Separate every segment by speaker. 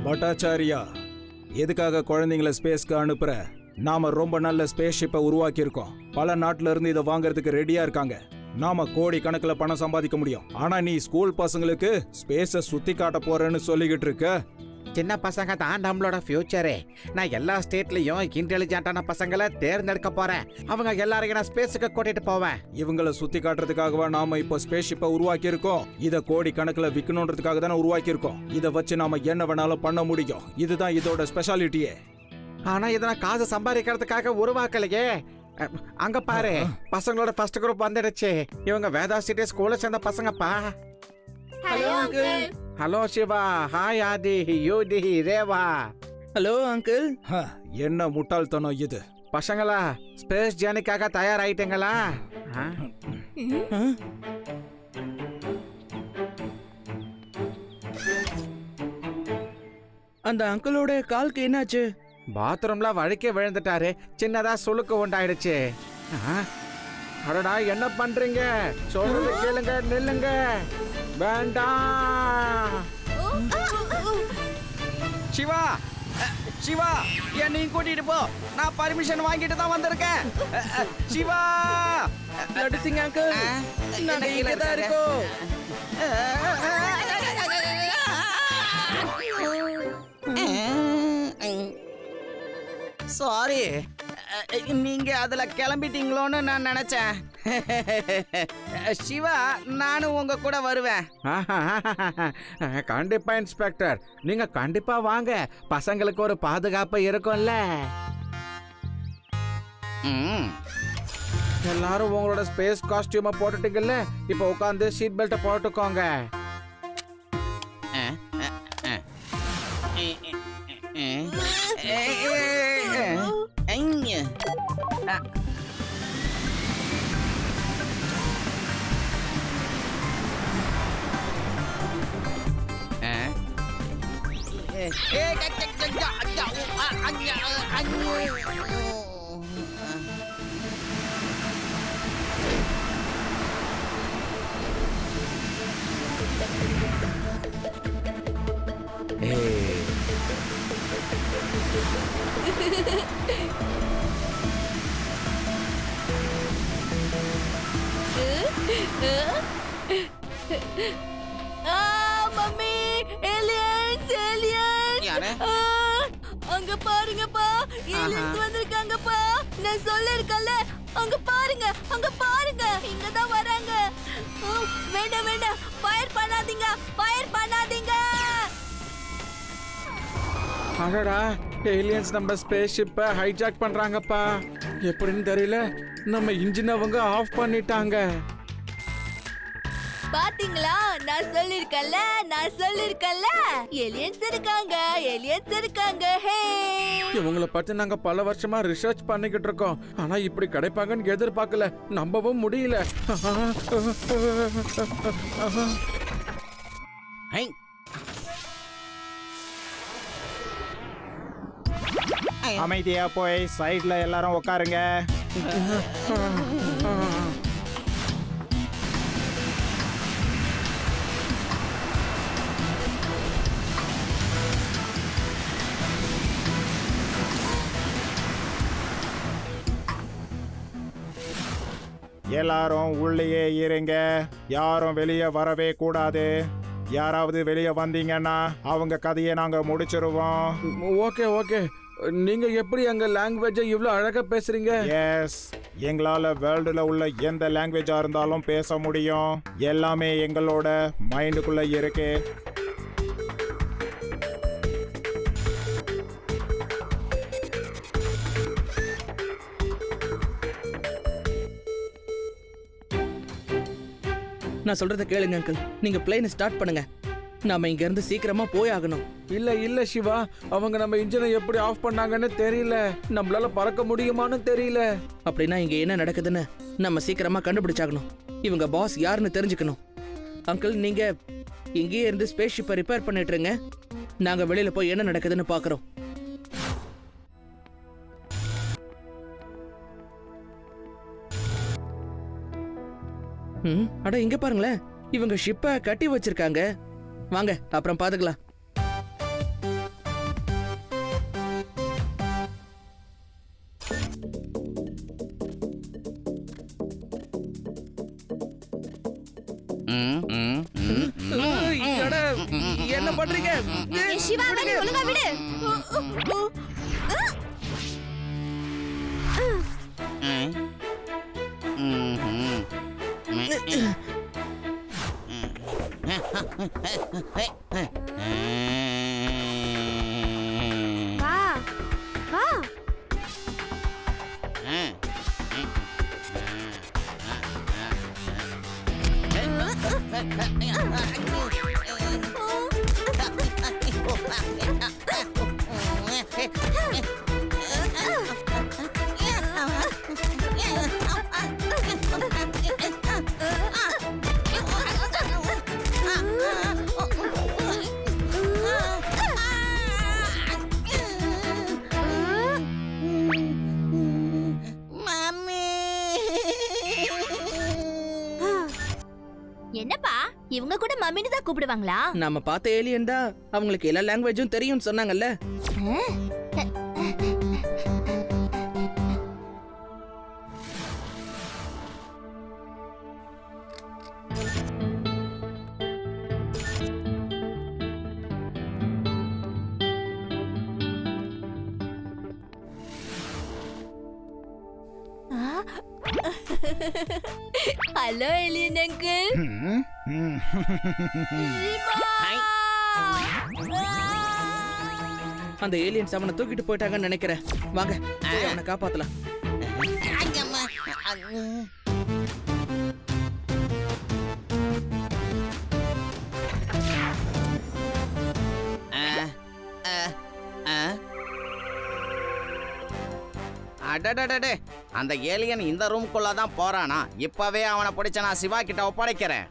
Speaker 1: பட்டாச்சாரியா, எதுக்காக குழந்தைங்கள ஸ்பேஸ்க்கு அனுப்புற? நாம ரொம்ப நல்ல ஸ்பேஸ் ஷிப்பை உருவாக்கியிருக்கோம். பல நாட்டுல இருந்து இதை வாங்குறதுக்கு ரெடியா இருக்காங்க. நாம கோடி கணக்குல பணம் சம்பாதிக்க முடியும். ஆனா நீ ஸ்கூல் பசங்களுக்கு ஸ்பேஸ சுத்தி காட்ட போறேன்னு சொல்லிக்கிட்டு இருக்க.
Speaker 2: சின்ன பசங்க தான் நம்மளோட ஃபியூச்சரே. நான் எல்லா ஸ்டேட்லயும் இன்டெலிஜென்ட்டான பசங்களை தேர்ந்தெடுக்க போறேன். அவங்க எல்லாரையும் நான் ஸ்பேஸுக்கு கூட்டிட்டு போவேன்.
Speaker 1: இவங்களை சுத்தி காட்டுறதுக்காகவா நாம இப்போ ஸ்பேஸ் ஷிப்பை உருவாக்கி இருக்கோம்? இதை கோடி கணக்குல விற்கணுன்றதுக்காக தானே உருவாக்கி இருக்கோம். இதை வச்சு நாம என்ன வேணாலும் பண்ண முடியும். இதுதான் இதோட ஸ்பெஷாலிட்டியே.
Speaker 2: ஆனா இதை நான் காசு சம்பாதிக்கிறதுக்காக உருவாக்கலையே. அங்க பாரு, பசங்களோட ஃபர்ஸ்ட் குரூப் வந்துடுச்சு. இவங்க வேதா சிட்டி ஸ்கூல்ல சேர்ந்த பசங்கப்பா.
Speaker 3: Hello uncle.
Speaker 2: Hello Shiva, hi Aadhi, Yuthi, Reva.
Speaker 4: Hello uncle.
Speaker 1: என்ன முட்டாள்தனம் இது?
Speaker 2: பசங்களா, ஸ்பேஸ் ஜேர்னிக்காக தயாராயிட்டீங்களா?
Speaker 4: அந்த அங்கிளோட காலுக்கு என்னாச்சு?
Speaker 2: பாத்ரூம்ல வழுக்கி விழுந்துட்டாரு. சின்னதா சுளுக்கு உண்டாயிடுச்சு. அடடா, என்ன பண்றீங்க? சொல்றது கேளுங்க, நில்லுங்க. வேண்டாம்.
Speaker 5: சிவா, சிவா, என்னையும் கூட்டிட்டு போ. நான் பர்மிஷன் வாங்கிட்டு தான் வந்திருக்கேன். சிவா,
Speaker 4: நடிச்சிங்க அங்கிள். நாங்க இங்க தான் இருக்கோம்.
Speaker 5: சாரி, நீங்க அதுல கிளம்பிட்டீங்களோன்னு நான் நினைச்சேன். சிவா, நானும் உங்க கூட வருவேன்.
Speaker 2: கண்டிப்பா இன்ஸ்பெக்டர், நீங்க கண்டிப்பா வாங்க. பசங்களுக்கு ஒரு பாதுகாப்பு இருக்கும்ல. எல்லாரும் உங்களோட ஸ்பேஸ் காஸ்டியூமை போட்டுட்டீங்கல்ல, இப்போ உட்காந்து சீட் பெல்ட்டை போட்டுக்கோங்க.
Speaker 3: Mummy, aliens, aliens. அங்க பாருங்கப்பா, ஏலியன்ஸ் வந்திருக்காங்கப்பா. நான் சொல்லிருக்கல, அங்க பாருங்க, அங்க பாருங்க, இங்க தான் வராங்க. வேண்டாம் வேண்டாம், ஃபயர் பண்ணாதீங்க, ஃபயர் பண்ணாதீங்க.
Speaker 2: அடடா, ஏலியன்ஸ் நம்ம ஸ்பேஸ் ஷிப்பை ஹைஜாக் பண்றாங்கப்பா. எப்படின்னு தெரியல, நம்ம இன்ஜின் அவங்க ஆஃப் பண்ணிட்டாங்க.
Speaker 3: பாத்தீங்களா, நான் சொல்லிருக்கல, நான் சொல்லிருக்கல, ஏலியன்ஸ் இருக்காங்க, ஏலியன்ஸ் இருக்காங்க. ஹே,
Speaker 2: இவங்கள பத்தி நாங்க பல வருஷமா ரிசர்ச் பண்ணிக்கிட்டு இருக்கோம். ஆனா இப்படி கிடைப்பாங்கன்னு எதிர்பார்க்கல. நம்பவும் முடியல.
Speaker 1: அமைதியா போய் சைட்ல எல்லாரும் உட்காருங்க. எல்லாரும் உள்ளேயே இருங்க. யாரும் வெளியே வரவே கூடாது. யாராவது வெளியே வந்தீங்கன்னா அவங்க கதையை நாங்க முடிச்சிருவோம்.
Speaker 2: Okay okay. நீங்க எப்படி எங்க லாங்குவேஜை இவ்வளவு அழகா பேசுறீங்க?
Speaker 1: எஸ், எங்களால வேர்ல்டுல உள்ள எந்த லாங்குவேஜா இருந்தாலும் பேச முடியும். எல்லாமே எங்களோட மைண்டுக்குள்ள இருக்கு.
Speaker 4: நான் சொல்றத கேளுங்க அங்கிள். நீங்க பிளேனை ஸ்டார்ட் பண்ணுங்க. நாம இங்க இருந்து சீக்கிரமா போய் ஆகணும்.
Speaker 2: இல்ல இல்ல சிவா, அவங்க நம்ம இன்ஜினை எப்படி ஆஃப் பண்ணாங்கன்னு தெரியல. நம்மளால பறக்க முடியுமான்னு தெரியல.
Speaker 4: அப்படின்னா இங்க என்ன நடக்குதுன்னு நம்ம சீக்கிரமா கண்டுபிடிச்சாகணும். இவங்க பாஸ் யாருன்னு தெரிஞ்சுக்கணும். அங்கிள், நீங்க இங்கேயே இருந்து ஸ்பேஸ் ஷிப்பை ரிப்பேர் பண்ணிட்டு இருங்க. நாங்க வெளியில போய் என்ன நடக்குதுன்னு பாக்குறோம். அட, இங்க பாருங்களேன், இவங்க ஷிப்பை கட்டி வச்சிருக்காங்க. வாங்க, அப்புறம் பாத்துக்கலாம். அட, என்ன பண்றீங்க?
Speaker 3: சிவா அவனை ஒழுங்கா விடு. வா வா. என்னப்பா இவங்க கூட மம்மின்னு தான் கூப்பிடுவாங்களா?
Speaker 4: நாம பார்த்த ஏலியன் தான், அவங்களுக்கு எல்லா லாங்குவேஜும் தெரியும்னு சொன்னாங்கல்ல.
Speaker 3: Hello alien uncle.
Speaker 4: அந்த ஏலியன்ஸ் அவனை தூக்கிட்டு போயிட்டாங்கன்னு நினைக்கிறேன். வாங்க போய் அவனை காப்பாத்தலாம்.
Speaker 5: அடடடடே, அந்த ஏலியன் இந்த ரூம்குள்ள தான் போறானா? இப்பவே அவனை பிடிச்ச நான் சிவா கிட்ட ஒப்படைக்கிறேன்.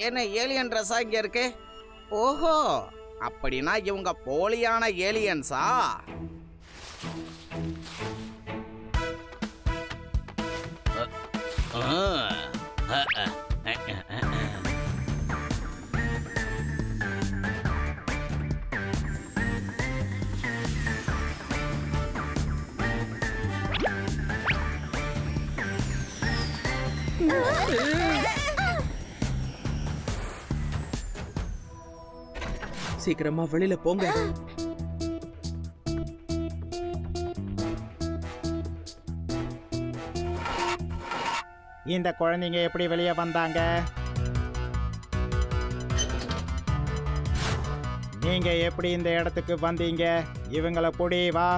Speaker 5: என்ன ஏலியன் ட்ரெஸ்ஸா இங்க இருக்கு? ஓஹோ, அப்படின்னா இவங்க போலியான ஏலியன்ஸா?
Speaker 4: சீக்கிரமா வெளியில போங்க.
Speaker 2: இந்த குழந்தைங்க எப்படி வெளியே வந்தாங்க? நீங்க எப்படி இந்த இடத்துக்கு வந்தீங்க? இவங்கள புடி வா.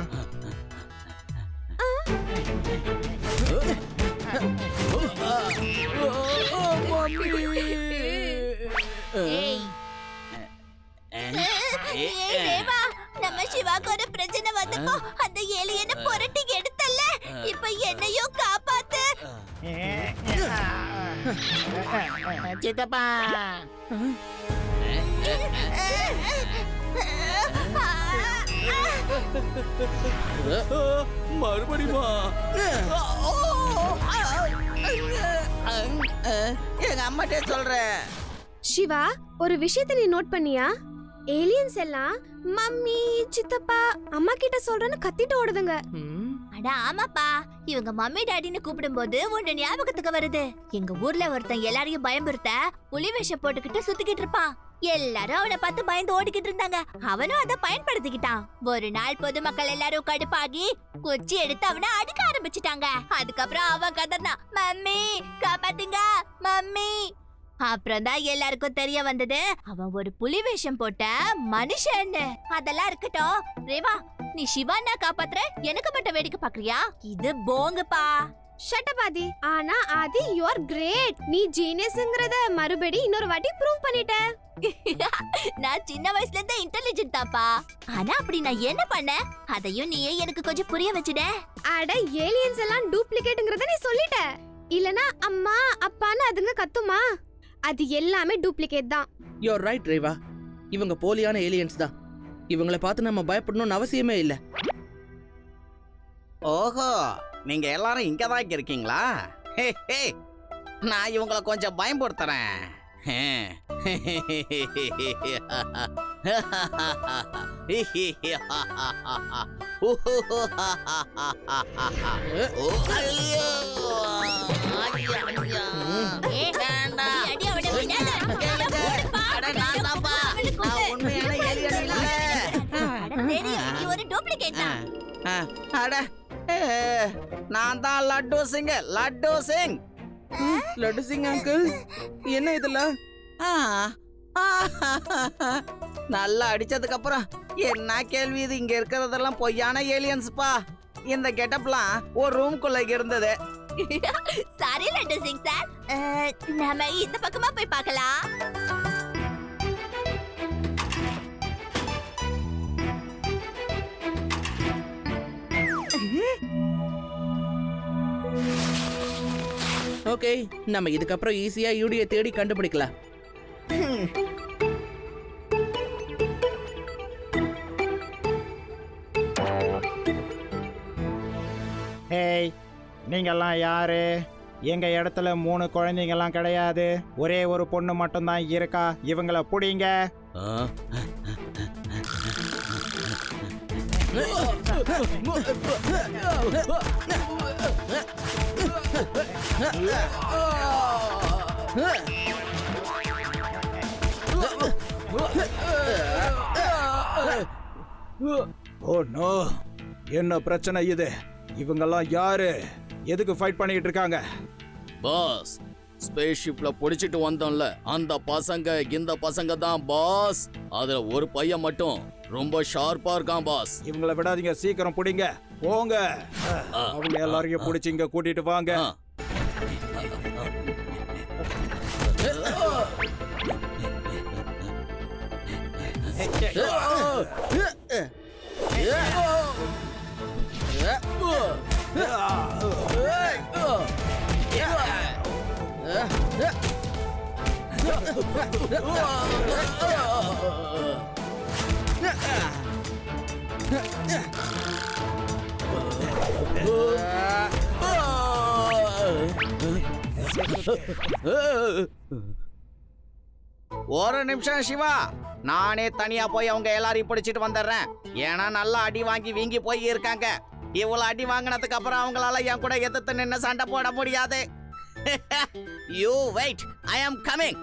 Speaker 3: நம்ம சிவாக்கு ஒரு பிரச்சனை வந்தப்போ அந்த ஏலியனை புரட்டி எடுத்தல்ல, இப்ப என்னையும் காப்பாத்து.
Speaker 2: சித்தப்பா,
Speaker 5: மறுபடியுமா? எங்க அம்மாட்டே சொல்றேன்.
Speaker 6: சிவா, ஒரு விஷயத்தை நீ நோட் பண்ணியா? ஏலியன்ஸ் எல்லாம் மம்மி சித்தப்பா அம்மா கிட்ட சொல்றேன்னு கத்திட்டு ஓடுதுங்க.
Speaker 3: அட ஆமாப்பா, இவங்க மம்மி டாடின்னு கூப்பிடும்போது ஒண்ணு ஞாபகத்துக்கு வருது. எங்க ஊர்ல ஒருத்தன் எல்லாரையும் பயம்புறுத்த புலி வேஷம் போட்டுக்கிட்டு சுத்திக்கிட்டு இருப்பான். எல்லாரும் அவனை பார்த்து பயந்து ஓடிக்கிட்டு இருந்தாங்க. அவனும் அதை பயன்படுத்திக்கிட்டான். ஒரு நாள் பொதுமக்கள் எல்லாரும் கடுப்பாகி குச்சி எடுத்து அவனை அடிக்க ஆரம்பிச்சிட்டாங்க. அதுக்கப்புறம் அவன் கதர்னான், மம்மி காப்பாத்துங்க மம்மி. அப்புறம் தான் எல்லாருக்கும் தெரிய வந்தது அவன் ஒரு புலி வேஷம் போட்ட மனுஷன். அதெல்லாம் இருக்கட்டும் ரேவா, நீ சிவானா காப்பாத்துற, எனக்கு மட்டும் வேடிக்கை பாக்குறியா? இது போங்குப்பா.
Speaker 6: ஷட்டபாதி. ஆனா ஆதி யூ ஆர் கிரேட். நீ ஜீனியஸ்ங்கறத மறுபடி இன்னொரு வாட்டி ப்ரூவ் பண்ணிட்ட.
Speaker 3: நான் சின்ன வயசுல இருந்தே இன்டெலிஜென்ட் தாப்பா. ஆனா அப்படி நான் என்ன பண்ணேன் அதையும் நீயே எனக்கு கொஞ்சம் புரிய வச்சுட.
Speaker 6: அட ஏலியன்ஸ் எல்லாம் டூப்ளிகேட்ங்கறத நீ சொல்லிட்ட. இல்லனா அம்மா அப்பான்னு அதுங்க கத்துமா? அது எல்லாமே டூப்ளிகேட் தான்.
Speaker 4: You're right Reva. இவங்க போலியான ஏலியன்ஸ் தான். இவங்கள பார்த்து நம்ம பயப்படணும்னு அவசியமே இல்ல.
Speaker 5: ஓஹோ, நீங்க எல்லாரும் இங்க தான் இருக்கீங்களா? ஹே, ஹே. நான் இவங்களை கொஞ்சம் பயன்படுத்துறேன்.
Speaker 3: அடி அவனை விடாத.
Speaker 5: உண்மையான ஏலியன் இல்ல.
Speaker 3: தெரியும், நீ ஒரு டூப்ளிகேட் தான்.
Speaker 5: அட, நான் தான் லட்டு சிங். லட்டு சிங்.
Speaker 4: லட்டு சிங் அங்கிள், என்ன இதெல்லாம்?
Speaker 5: நல்லா அடிச்சதுக்கு அப்புறம் என்ன கேள்வி இது? இங்க இருக்கிறதெல்லாம் பொய்யான ஏலியன்ஸ்பா. இந்த கெட்டப்லாம் ஒரு ரூம்குள்ள இருந்தது.
Speaker 3: சாரி லட்டு சிங் சார், நாம இந்த பக்கமா போய் பார்க்கலாம்.
Speaker 4: ஓகே, நம்ம இதுக்கப்புறம் ஈஸியா யூடியை தேடி கண்டுபிடிக்கலாம்.
Speaker 1: ஹேய், நீங்கெல்லாம் யாரு? எங்க இடத்துல 3 குழந்தைங்கலாம் கிடையாது, ஒரே ஒரு பொண்ணு மட்டும்தான் இருக்கா. இவங்கள புடிங்க. ஓ நோ, என்ன பிரச்சனை இது? இவங்கெல்லாம் யாரு? எதுக்கு ஃபைட் பண்ணிட்டு இருக்காங்க?
Speaker 7: பாஸ், ஸ்பேஸ் ஷிப்ல புடிச்சிட்டு வந்தோம்ல, அந்த பசங்க இந்த பசங்க தான் பாஸ். அதுல ஒரு பையன் மட்டும் ரொம்ப ஷார்ப்பா இருக்கான் பாஸ்.
Speaker 1: இவங்கள விடாதீங்க, சீக்கிரம் புடிங்க. போங்க, அவங்க எல்லாரையும் புடிச்சு இங்க கூட்டிட்டு வாங்க.
Speaker 7: ஆ.
Speaker 5: ஒரு நிமிஷம் சிவா, நானே தனியா போய் அவங்க எல்லாரையும் பிடிச்சிட்டு வந்துடுறேன். ஏன்னா நல்லா அடி வாங்கி வீங்கி போய் இருக்காங்க. இவ்வளவு அடி வாங்கினதுக்கு அப்புறம் அவங்களால என் கூட எதிர்த்து நின்று சண்டை போட முடியாது. யூ வெயிட், ஐ ஆம் கமிங்.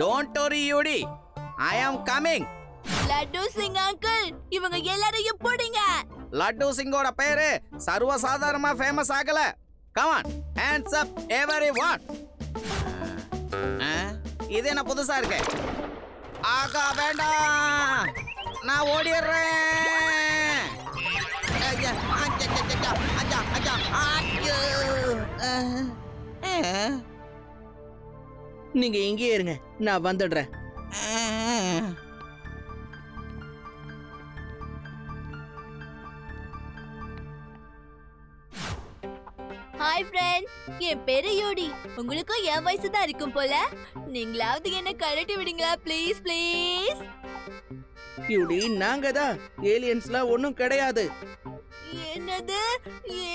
Speaker 5: டோன்ட் வரி யூடி, ஐ ஆம் கமிங்.
Speaker 3: லட்டு சிங் அங்கிள், இவங்க எல்லாரையும் புடிங்க.
Speaker 5: லட்டு சிங்கோட பேரு சர்வசாதாரணமா ஃபேமஸ் ஆகல. Come on, hands up everyone. இது என்ன புதுசா இருக்கு? ஆகா வேண்டாம், நான் ஓடிடுறேன். ஐயா, அச்சா, அச்சா, அச்சா, அச்சா, ஐயோ.
Speaker 4: நீங்க இங்கேயே இருங்க, நான் வந்துடுறேன்.
Speaker 3: ஹாய் ஃப்ரெண்ட்ஸ், என் பேரு யோடி. உங்களுக்கும் என் வயசு தான் இருக்கும் போல. நீங்களாவது என்ன கழட்டி விடுங்களா ப்ளீஸ் ப்ளீஸ்.
Speaker 4: யூடி, நாங்க தான். ஏலியன்ஸ்லாம் ஒன்றும் கிடையாது.
Speaker 3: என்னது?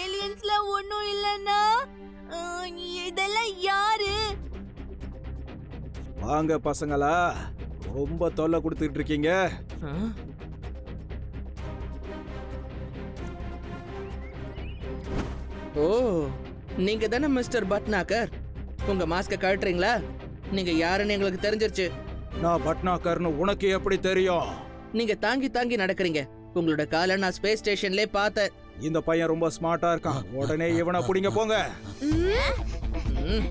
Speaker 3: ஏலியன்ஸ்ல ஒண்ணும் இல்லன்னா இதெல்லாம் யாரு?
Speaker 1: வாங்க பசங்களா, ரொம்ப தொல்லை கொடுத்துட்டு இருக்கீங்க.
Speaker 4: ஆ? ஓ, நீங்க தானே மிஸ்டர் பட்னாக்கர். உங்க மாஸ்க கழட்டுறீங்களா? நீங்க யாருன்னு எங்களுக்கு தெரிஞ்சிருச்சு.
Speaker 1: நான் பட்னாக்கர்னு உனக்கு எப்படி தெரியும்?
Speaker 4: நீங்க தாங்கி தாங்கி நடக்கிறீங்க. உங்களோட காலை நான் ஸ்பேஸ் ஸ்டேஷன்லயே பார்த்தேன்.
Speaker 1: இந்த பையன் ரொம்ப ஸ்மார்ட்டா இருக்கான். உடனே இவனை புடிங்க போங்க.
Speaker 4: ம்.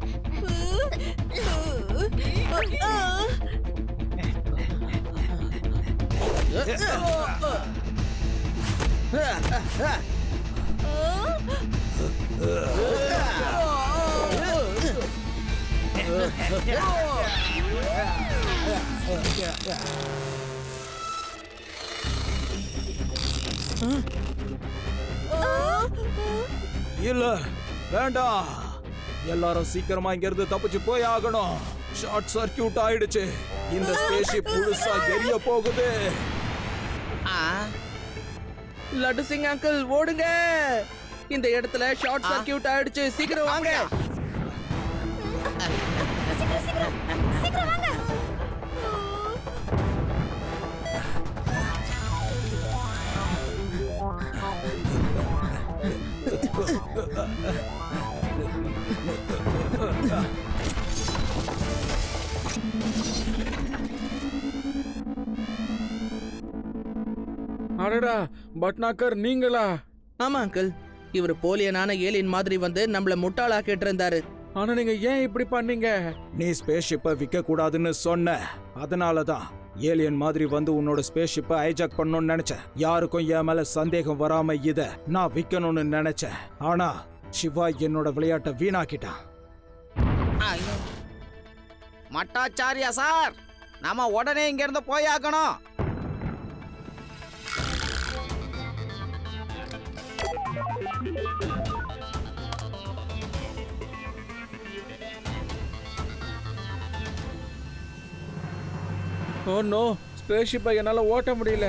Speaker 1: இல்ல, வேண்டாம். எல்லாரும் சீக்கிரமா இங்க இருந்து தப்பிச்சு போய் ஆகணும். ஷார்ட் சர்க்கியூட் ஆயிடுச்சு. இந்த ஸ்பேஸ்ஷிப் முழுசா எரிய போகுது.
Speaker 5: ஆ,
Speaker 4: லட்டு சிங் அங்கிள் ஓடுங்க. இந்த இடத்துல ஷார்ட் சர்க்கியூட் ஆயிடுச்சு. சீக்கிரம் வாங்க.
Speaker 6: சீக்கிரம் வாங்க.
Speaker 2: அடடா பட்னாக்கர் நீங்களா?
Speaker 4: ஆமா அங்கிள், இவர் போலியனான ஏலியன் மாதிரி வந்து நம்மள முட்டாளாக்கிட்டு இருந்தாரு.
Speaker 2: ஆனா நீங்க ஏன் இப்படி பண்ணீங்க?
Speaker 1: நீ ஸ்பேஸ்ஷிப்பை விற்க கூடாதுன்னு சொன்ன. அதனாலதான் ஏலியன் மாதிரி வந்து உன்னோட ஸ்பேஸ்ஷிப்பை ஹைஜாக் பண்ணணும்னு நினைச்சேன். யாருக்கும் என் மேல சந்தேகம் வராம இத நான் விற்கணும்னு நினைச்சேன். ஆனா சிவா என்னோட விளையாட்டை வீணாக்கிட்டான்.
Speaker 5: ஐயோ. மட்டாச்சாரியா சார், நாம உடனே இங்க இருந்து போயாகணும்.
Speaker 2: ஓ நோ, ஸ்பேஸ்ஷிப்பை என்னால ஓட்ட முடியல.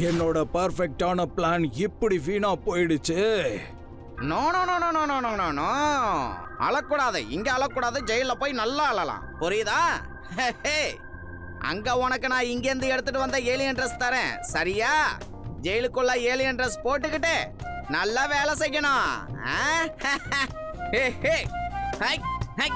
Speaker 1: என்னோட பர்ஃபெக்டான பிளான் இப்படி வீணா போயிடுச்சு.
Speaker 5: No no no no no no no no no, அழக்கூடாது. இங்க அழக்கூடாது. ஜெயில போய் நல்லா அழலாம், புரியுதா? அங்க உனக்கு நான் இங்க இருந்து எடுத்துட்டு வந்த ஏலியன் ட்ரெஸ் தரேன், சரியா? ஜெயிலுக்குள்ள ஏலியன் ட்ரெஸ் போட்டுக்கிட்டு நல்லா வேலை செய்யணும். High, high.